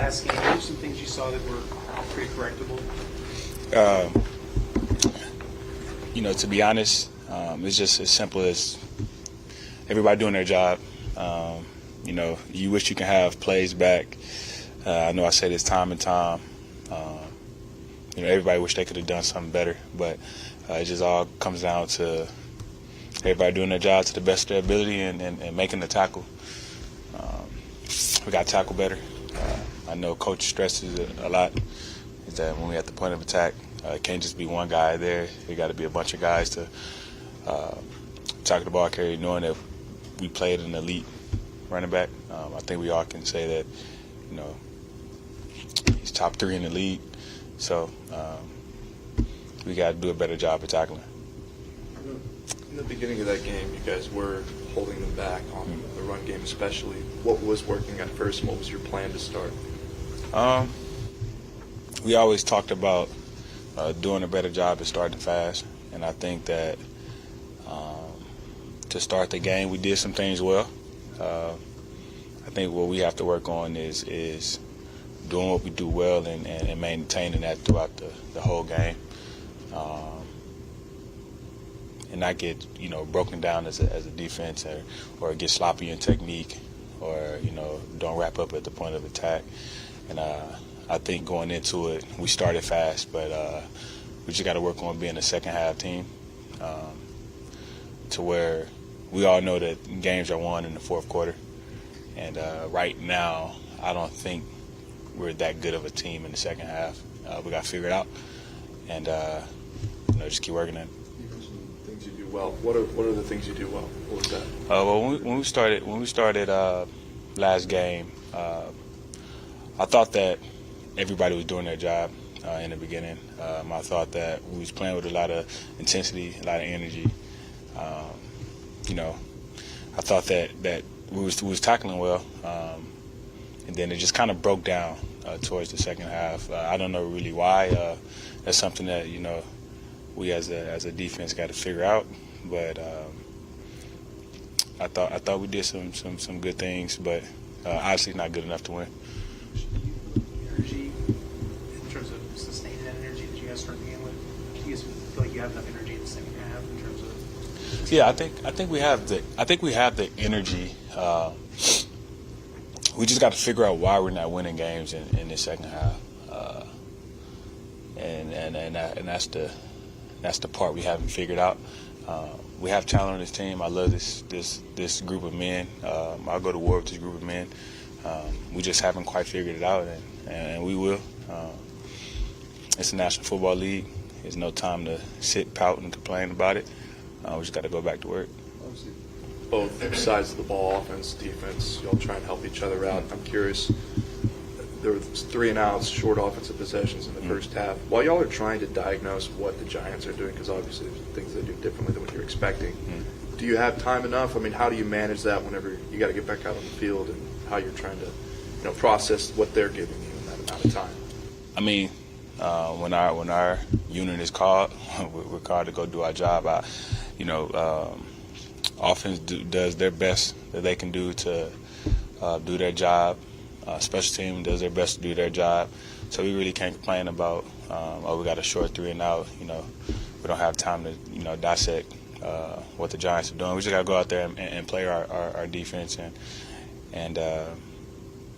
last game, what were some things you saw that were pretty correctable? To be honest, it's just as simple as everybody doing their job. You wish you can have plays back. I know I say this time and time. Everybody wish they could have done something better, but it just all comes down to everybody doing their job to the best of their ability and making the tackle. We got to tackle better. I know Coach stresses it a lot, is that when we're at the point of attack, it can't just be one guy there. There got to be a bunch of guys to tackle the ball carrier, knowing that we played an elite running back. I think we all can say that, he's top 3 in the league. So we got to do a better job of tackling. In the beginning of that game, you guys were holding them back on the run game especially. What was working at first, and what was your plan to start? We always talked about doing a better job at starting fast, and I think that to start the game, we did some things well. I think what we have to work on is doing what we do well and maintaining that throughout the whole game. And not get broken down as a defense or get sloppy in technique or don't wrap up at the point of attack. And I think going into it, we started fast, but we just got to work on being a second half team to where we all know that games are won in the fourth quarter. And right now, I don't think we're that good of a team in the second half. We got to figure it out and just keep working at it. Things you do well. What are the things you do well? What was that? Well, when we started last game, I thought that everybody was doing their job in the beginning. I thought that we was playing with a lot of intensity, a lot of energy. I thought that we was tackling well, and then it just kind of broke down towards the second half. I don't know really why. That's something that we as a defense got to figure out. But I thought we did some good things, but obviously not good enough to win. Energy, in terms of sustaining that energy that you guys start the game with, do you guys feel like you have enough energy in the second half in terms of? Yeah, I think we have the energy. We just got to figure out why we're not winning games in the second half, and that's the part we haven't figured out. We have talent on this team. I love this group of men. I'll go to war with this group of men. We just haven't quite figured it out, and we will. It's the National Football League. There's no time to sit, pout, and complain about it. We just got to go back to work. Obviously, both sides of the ball, offense, defense, y'all try and help each other out. I'm curious, there were 3 and outs, short offensive possessions in the first half. While y'all are trying to diagnose what the Giants are doing, because obviously there's things they do differently than what you're expecting, do you have time enough? I mean, how do you manage that whenever you got to get back out on the field, and how you're trying to process what they're giving you in that amount of time? I mean, when our unit is called, we're called to go do our job. Offense does their best that they can do to do their job. Special team does their best to do their job. So we really can't complain about, we got a short 3 and out. We don't have time to, dissect what the Giants are doing. We just got to go out there and play our defense and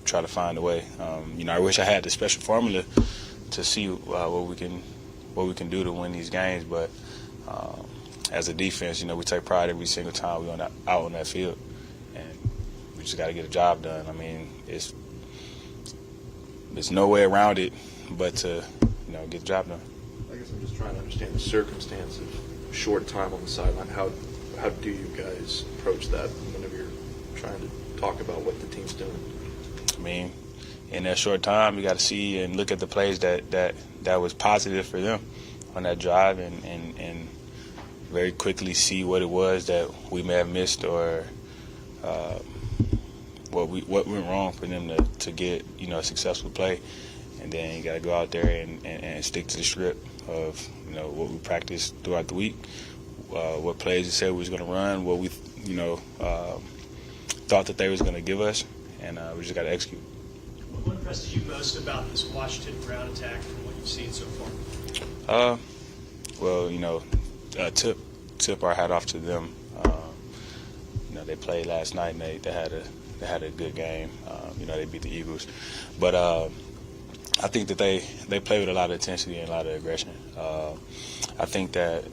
try to find a way. I wish I had the special formula to see what we can do to win these games, but as a defense, we take pride every single time we're out on that field, and we just got to get a job done. I mean, there's no way around it but to get the job done. I guess I'm just trying to understand the circumstance of short time on the sideline. How do you guys approach that whenever you're trying to talk about what the team's doing? I mean, in that short time, you got to see and look at the plays that was positive for them on that drive, and very quickly see what it was that we may have missed or what went wrong for them to get a successful play. And then you got to go out there and stick to the script of what we practiced throughout the week, what plays we said we was going to run, what we thought that they was going to give us, and we just got to execute. What impresses you most about this Washington ground attack from what you've seen so far? Well, tip our hat off to them. They played last night and they had a good game. They beat the Eagles, but I think that they play with a lot of intensity and a lot of aggression. I think that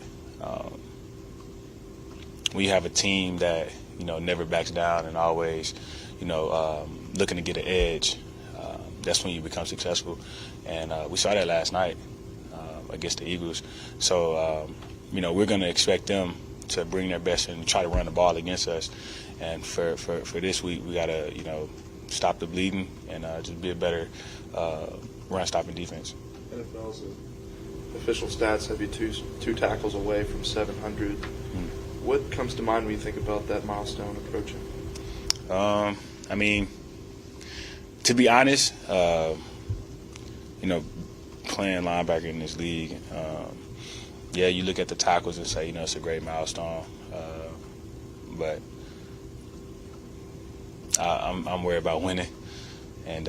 we have a team that never backs down and always looking to get an edge. That's when you become successful, and we saw that last night against the Eagles. So we're going to expect them to bring their best and try to run the ball against us. And for this week, we got to stop the bleeding and just be a better run-stopping defense. NFL's official stats have you two tackles away from 700. What comes to mind when you think about that milestone approaching? To be honest, playing linebacker in this league, you look at the tackles and say, it's a great milestone. But I'm worried about winning. And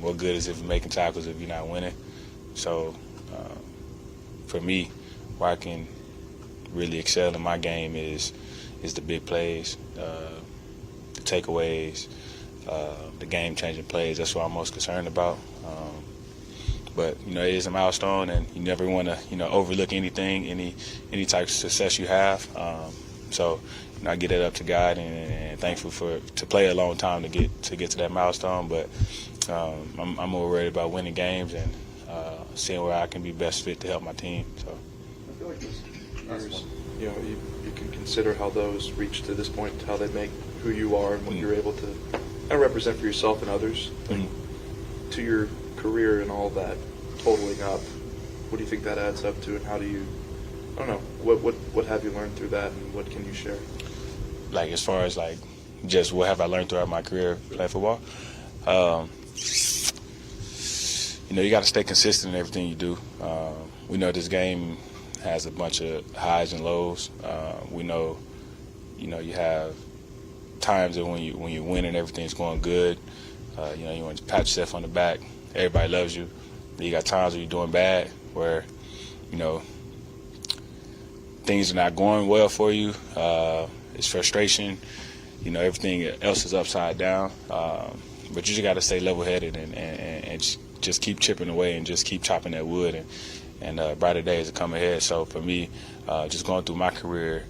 what good is it for making tackles if you're not winning? So for me, where I can really excel in my game is the big plays, the takeaways, the game-changing plays. That's what I'm most concerned about. But it is a milestone, and you never want to overlook anything, any type of success you have. So I get it up to God, and thankful to play a long time to get to that milestone. But I'm more worried about winning games and seeing where I can be best fit to help my team. So I feel like those years, you can consider how those reach to this point, how they make who you are and what you're able to represent for yourself and others. To your career and all that totaling up, what do you think that adds up to, and how do you, I don't know, what have you learned through that, and what can you share? Like, as far as just what have I learned throughout my career playing football? You got to stay consistent in everything you do. We know this game has a bunch of highs and lows. We know, you have times that when you win and everything's going good, you want to pat yourself on the back. Everybody loves you. You got times where you're doing bad, where things are not going well for you. It's frustration. Everything else is upside down. But you just got to stay level-headed and just keep chipping away and just keep chopping that wood, and brighter days will come ahead. So for me, just going through my career,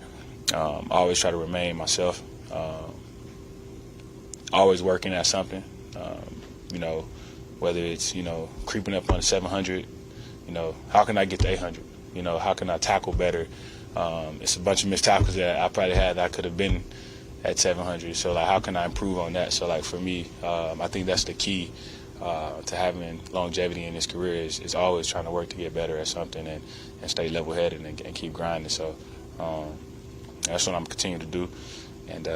I always try to remain myself. Always working at something. Whether it's creeping up on the 700, how can I get to 800? How can I tackle better? It's a bunch of missed tackles that I probably had that I could have been at 700. So how can I improve on that? So for me, I think that's the key to having longevity in this career is always trying to work to get better at something and stay level-headed and keep grinding. So that's what I'm continuing to do, and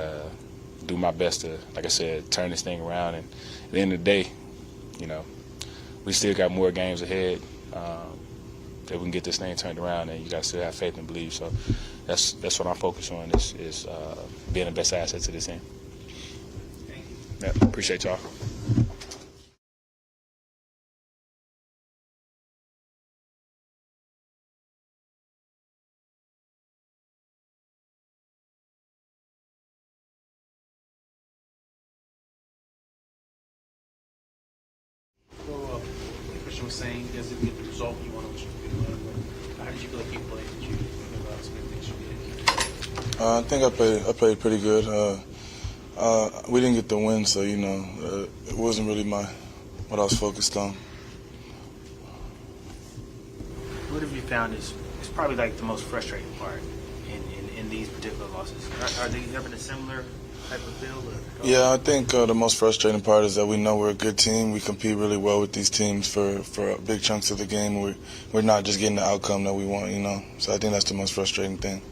do my best to, like I said, turn this thing around. And at the end of the day, we still got more games ahead that we can get this thing turned around, and you got to still have faith and believe. So that's what I'm focused on is being the best asset to this team. Thank you. Yeah, appreciate y'all. Well, like Christian was saying, you guys didn't get the result you wanted, which was a good one. But how did you feel like you played? Did you think about some things you did? I think I played pretty good. We didn't get the win, so it wasn't really what I was focused on. What have you found is probably the most frustrating part in these particular losses? Are they ever a similar type of feel? Yeah, I think the most frustrating part is that we know we're a good team. We compete really well with these teams for big chunks of the game. We're not just getting the outcome that we want, So I think that's the most frustrating thing.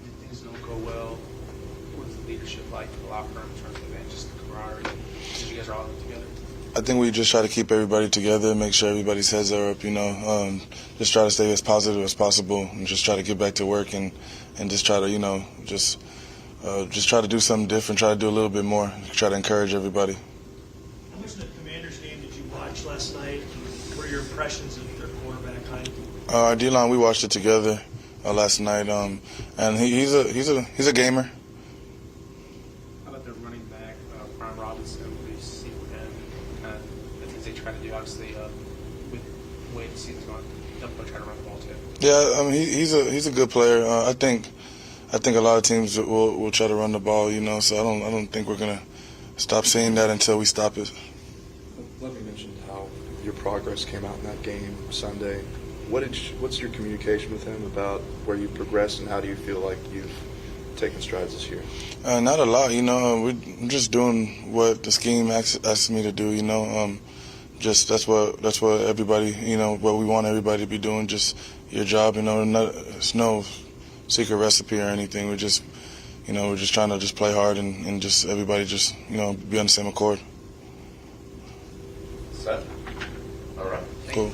When things don't go well, what is the leadership like in the locker room in terms of that, just the camaraderie? Because you guys are all together. I think we just try to keep everybody together, make sure everybody's heads are up, just try to stay as positive as possible and just try to get back to work and just try to, just try to do something different, try to do a little bit more, try to encourage everybody. How much of the Commanders game did watch last night? What are your impressions of their quarterback, Heine? Our D-line, we watched it together last night, and he's a gamer. How about their running back, Brian Robinson? What do you see with him? The things they try to do, obviously, with the way the season's gone, definitely try to run the ball too. Yeah, I mean he's a good player. I think a lot of teams will try to run the ball, So I don't think we're gonna stop seeing that until we stop it. Let me mention how your progress came out in that game Sunday. What's your communication with him about where you progressed, and how do you feel like you've taken strides this year? Not a lot, We're just doing what the scheme asks me to do, Just that's what everybody, what we want everybody to be doing. Just your job, It's no secret recipe or anything. We're just trying to just play hard and just everybody just be on the same accord. Set. All right. Cool.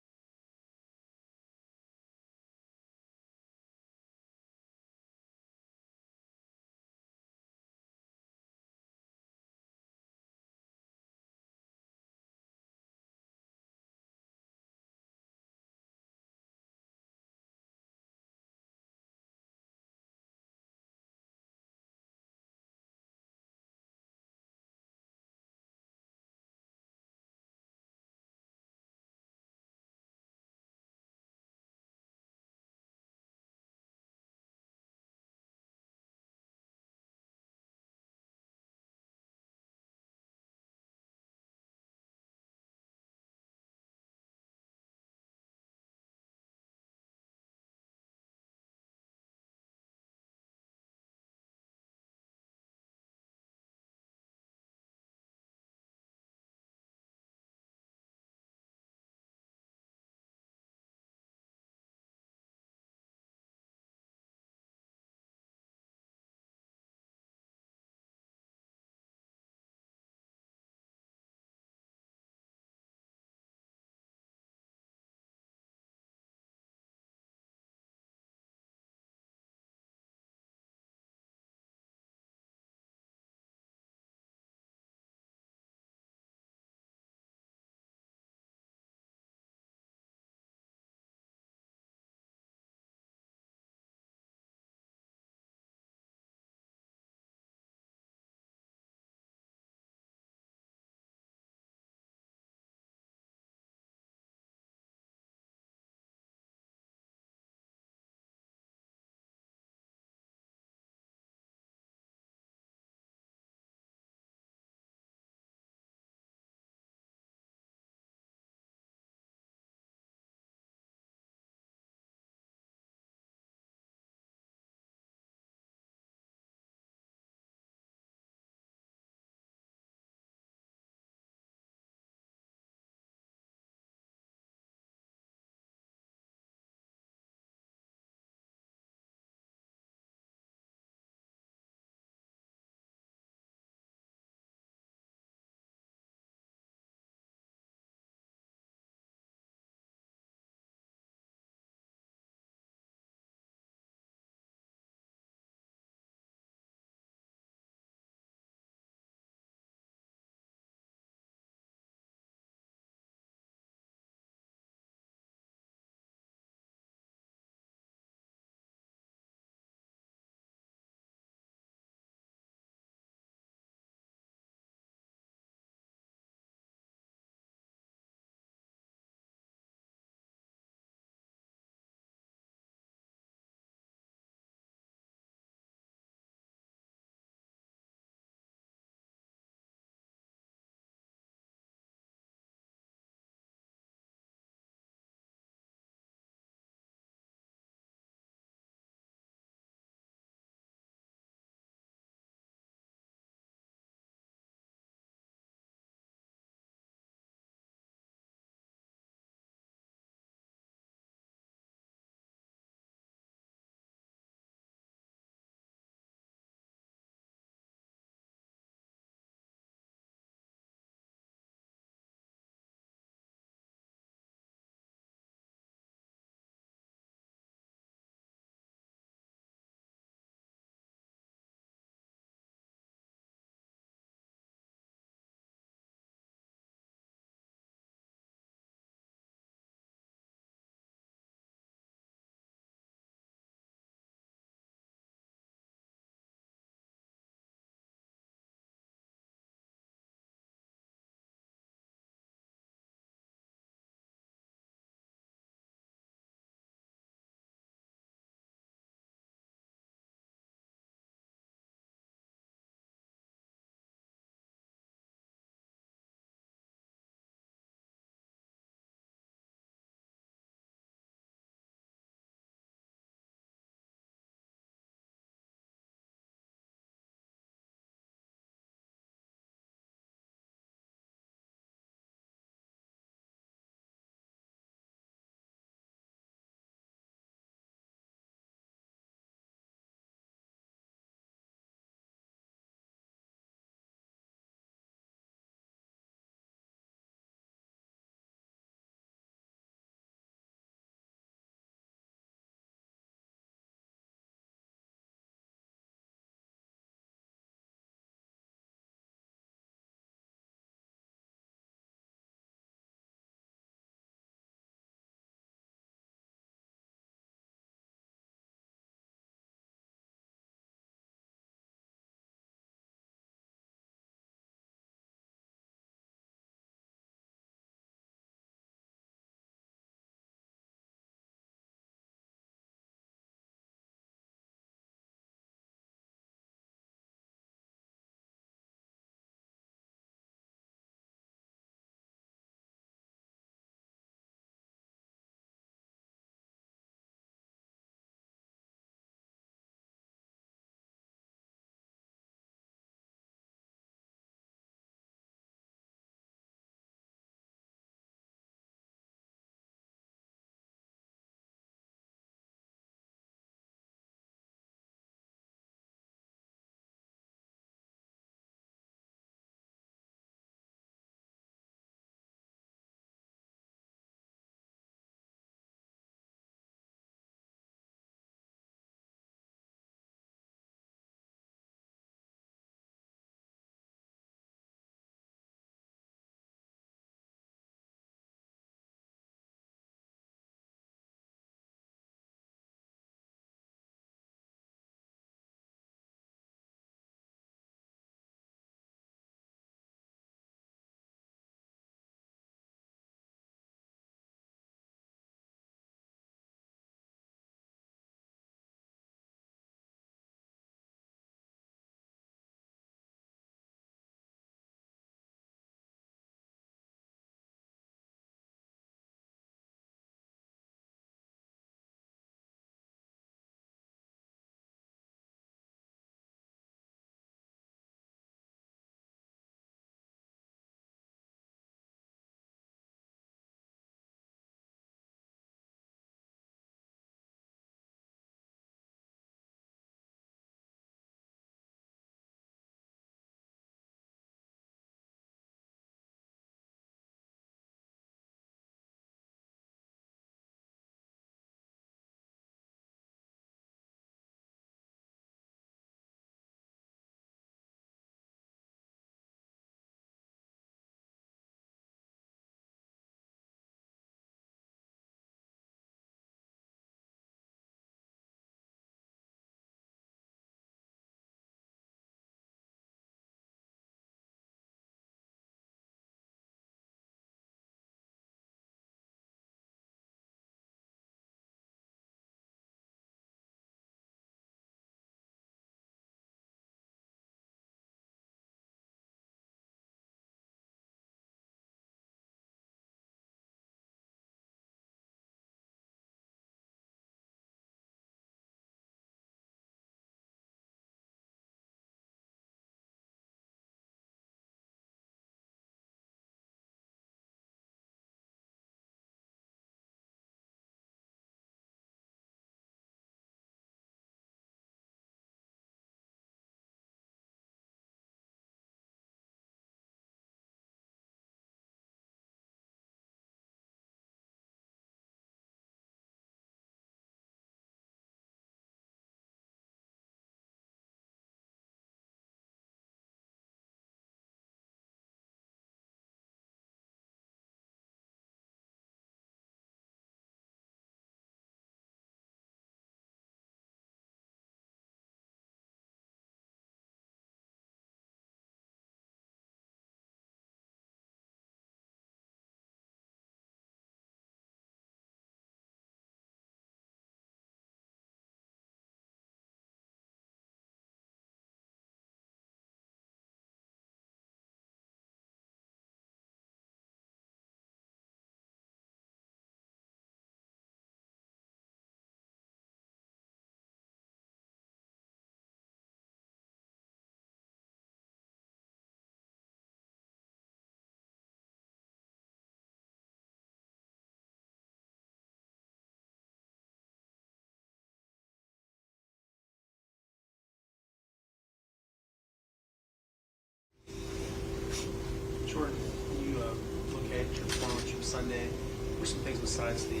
Sunday. What were some things besides the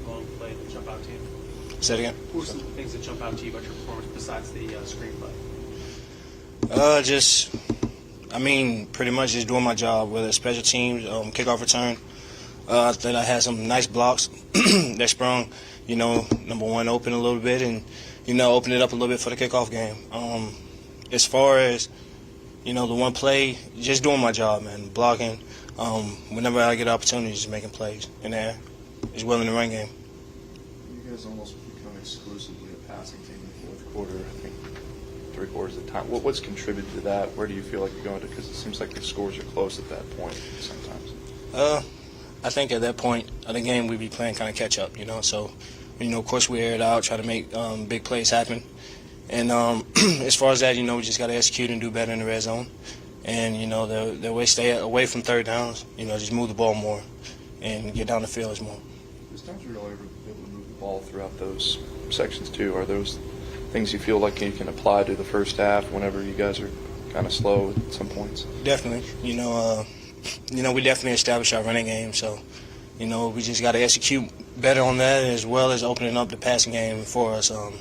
long play that jump out to you? Say it again. What were some things that jump out to you about your performance besides the screenplay? Pretty much just doing my job, whether it's special teams, kickoff return. I thought I had some nice blocks that sprung, number one, open a little bit and, open it up a little bit for the kickoff game. As far as, the one play, just doing my job, man, blocking. Whenever I get opportunities, just making plays in the air, as well in the run game. You guys almost become exclusively a passing team in the fourth quarter, I think 3/4 of the time. What's contributed to that? Where do you feel like you're going to? Because it seems like the scores are close at that point sometimes. I think at that point of the game, we'd be playing kind of catch up, So, of course, we air it out, try to make big plays happen. And as far as that, we just got to execute and do better in the red zone. And, the way stay away from third downs, just move the ball more and get down the field more. There's times where you'll ever be able to move the ball throughout those sections, too. Are those things you feel like you can apply to the first half whenever you guys are kind of slow at some points? Definitely. We definitely established our running game, so, we just got to execute better on that as well as opening up the passing game for us. I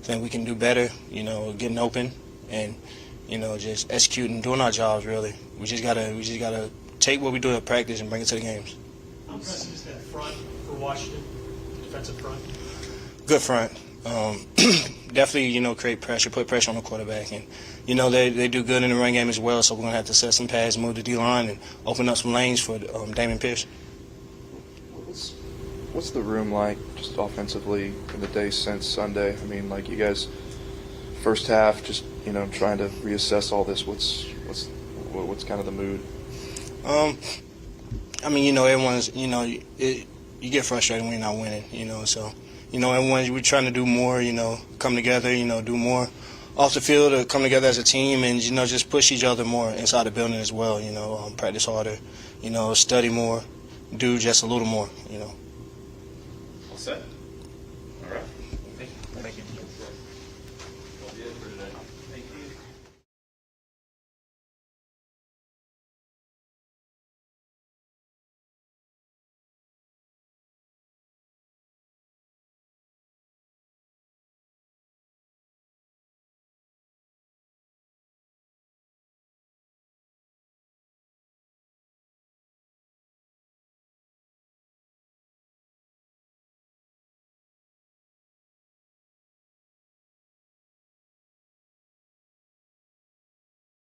think we can do better, getting open and, just executing, doing our jobs, really. We just gotta take what we do at practice and bring it to the games. How impressive is that front for Washington, defensive front? Good front. Definitely, create pressure, put pressure on the quarterback. And, they do good in the run game as well, so we're going to have to set some pads, move the D-line, and open up some lanes for Damon Pierce. What's the room like just offensively in the days since Sunday? I mean, like you guys, first half, just, trying to reassess all this. What's kind of the mood? Everyone's, you get frustrated when you're not winning, so, we're trying to do more, come together, do more off the field to come together as a team and, just push each other more inside the building as well, practice harder, study more, do just a little more, All set.